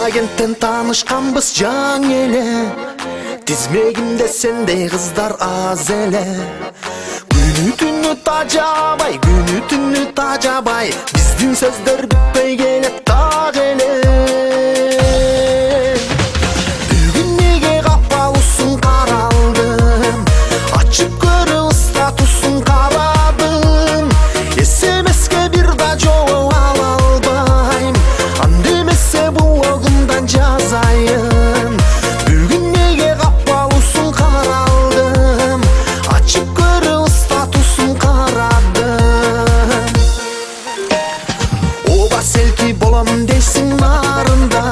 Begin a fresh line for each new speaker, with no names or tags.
Агенттен таанышканбыз жаң эле, тизмегимде сендей кыздар аз эле. Күнү түнү тажабай, күнү түнү тажабай, биздин сөздөр бүтпөй келет так эле. Бүгүн неге капалуусуң каралдым, ачып көрүп статусуң карадым. СМСке бир да жооп ала албайм, анда эмесе блогумдан жазайын. Бүгүн неге капалуусуң каралдым, ачып көрүп статусуң карадым. Оба селки болом дейсиң нарында,